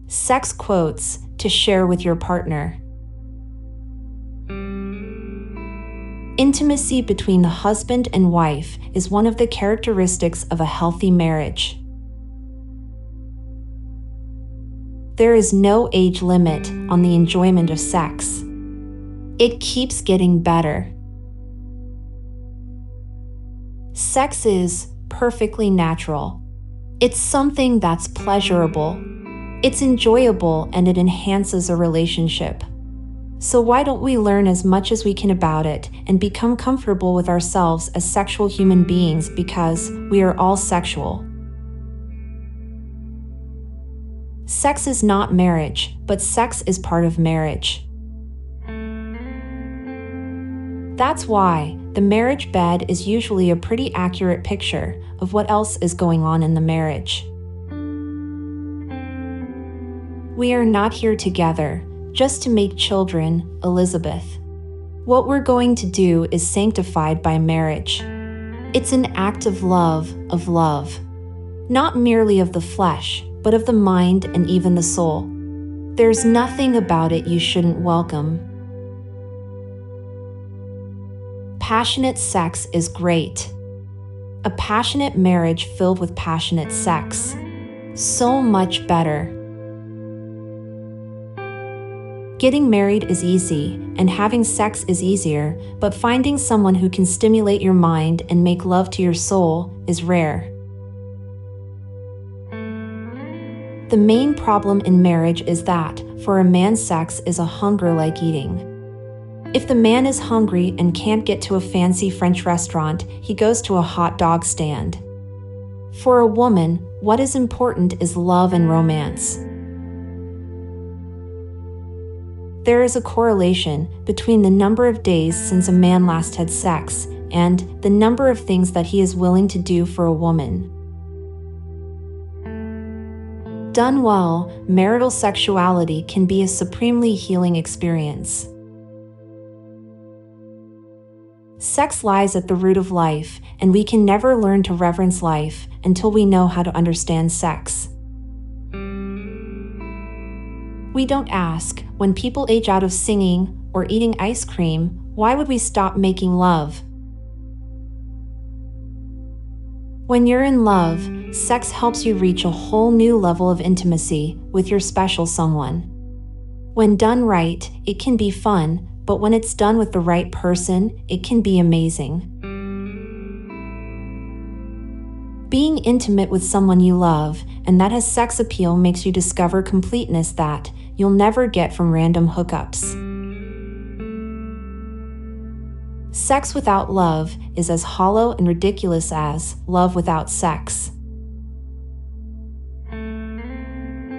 Sex quotes to share with your partner. Intimacy between the husband and wife is one of the characteristics of a healthy marriage. There is no age limit on the enjoyment of sex. It keeps getting better. Sex is perfectly natural. It's something that's pleasurable. It's enjoyable and it enhances a relationship. So why don't we learn as much as we can about it and become comfortable with ourselves as sexual human beings, because we are all sexual. Sex is not marriage, but sex is part of marriage. That's why the marriage bed is usually a pretty accurate picture of what else is going on in the marriage. We are not here together just to make children, Elizabeth. What we're going to do is sanctified by marriage. It's an act of love, not merely of the flesh, but of the mind and even the soul. There's nothing about it you shouldn't welcome. Passionate sex is great. A passionate marriage filled with passionate sex. So much better. Getting married is easy, and having sex is easier, but finding someone who can stimulate your mind and make love to your soul is rare. The main problem in marriage is that, for a man, sex is a hunger like eating. If the man is hungry and can't get to a fancy French restaurant, he goes to a hot dog stand. For a woman, what is important is love and romance. There is a correlation between the number of days since a man last had sex and the number of things that he is willing to do for a woman. Done well, marital sexuality can be a supremely healing experience. Sex lies at the root of life, and we can never learn to reverence life until we know how to understand sex. We don't ask, when people age out of singing or eating ice cream, why would we stop making love? When you're in love, sex helps you reach a whole new level of intimacy with your special someone. When done right, it can be fun, but when it's done with the right person, it can be amazing. Being intimate with someone you love and that has sex appeal makes you discover completeness that you'll never get from random hookups. Sex without love is as hollow and ridiculous as love without sex.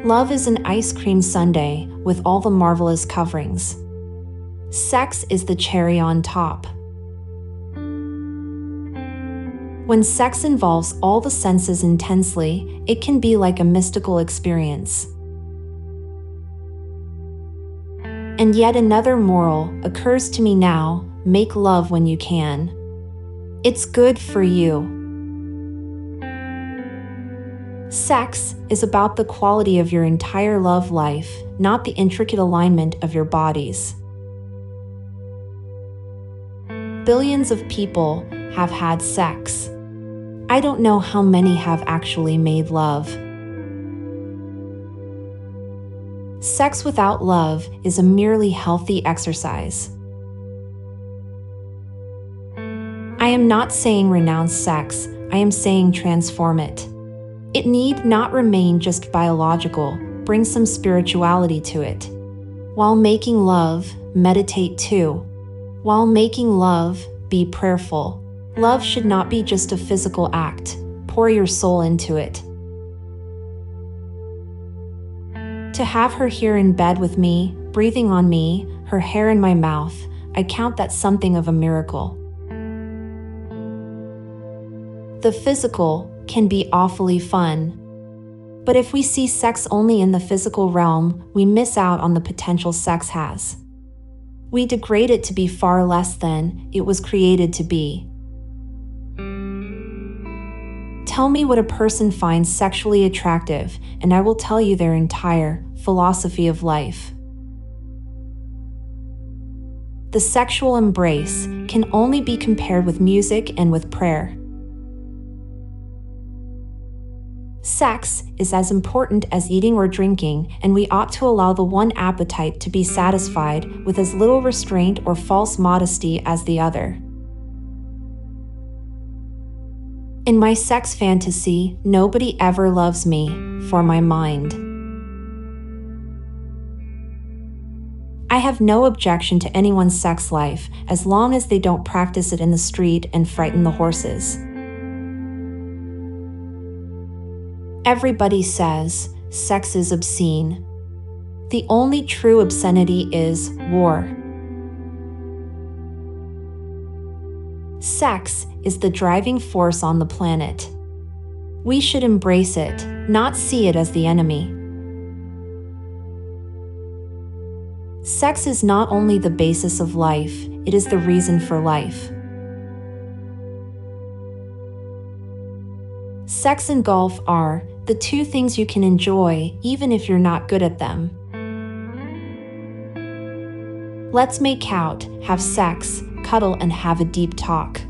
Love is an ice cream sundae with all the marvelous coverings. Sex is the cherry on top. When sex involves all the senses intensely, it can be like a mystical experience. And yet another moral occurs to me now: make love when you can. It's good for you. Sex is about the quality of your entire love life, not the intricate alignment of your bodies. Billions of people have had sex. I don't know how many have actually made love. Sex without love is a merely healthy exercise. I am not saying renounce sex, I am saying transform it. It need not remain just biological, bring some spirituality to it. While making love, meditate too. While making love, be prayerful. Love should not be just a physical act, pour your soul into it. To have her here in bed with me, breathing on me, her hair in my mouth, I count that something of a miracle. The physical can be awfully fun. But if we see sex only in the physical realm, we miss out on the potential sex has. We degrade it to be far less than it was created to be. Tell me what a person finds sexually attractive, and I will tell you their entire, philosophy of life. The sexual embrace can only be compared with music and with prayer. Sex is as important as eating or drinking, and we ought to allow the one appetite to be satisfied with as little restraint or false modesty as the other. In my sex fantasy, nobody ever loves me for my mind. I have no objection to anyone's sex life as long as they don't practice it in the street and frighten the horses. Everybody says sex is obscene. The only true obscenity is war. Sex is the driving force on the planet. We should embrace it, not see it as the enemy. Sex is not only the basis of life, it is the reason for life. Sex and golf are the two things you can enjoy even if you're not good at them. Let's make out, have sex, cuddle, and have a deep talk.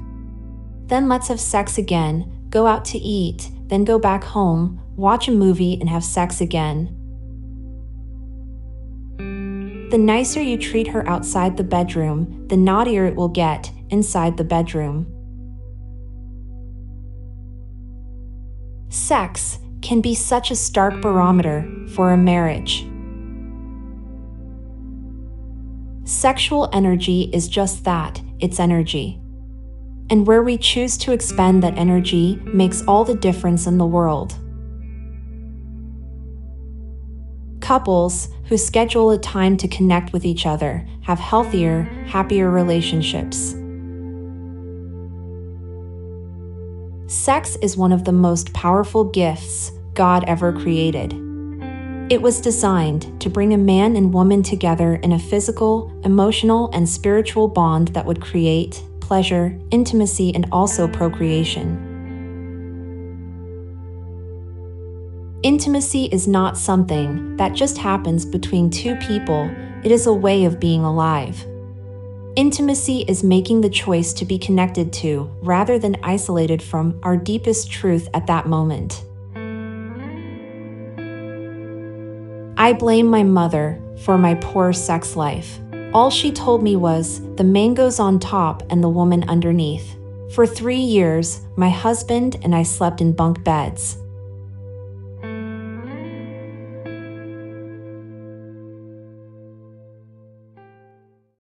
Then let's have sex again, go out to eat, then go back home, watch a movie, and have sex again. The nicer you treat her outside the bedroom, the naughtier it will get inside the bedroom. Sex can be such a stark barometer for a marriage. Sexual energy is just that, it's energy. And where we choose to expend that energy makes all the difference in the world. Couples who schedule a time to connect with each other have healthier, happier relationships. Sex is one of the most powerful gifts God ever created. It was designed to bring a man and woman together in a physical, emotional, and spiritual bond that would create pleasure, intimacy, and also procreation. Intimacy is not something that just happens between two people, it is a way of being alive. Intimacy is making the choice to be connected to, rather than isolated from, our deepest truth at that moment. I blame my mother for my poor sex life. All she told me was, the man goes on top and the woman underneath. For 3 years, my husband and I slept in bunk beds.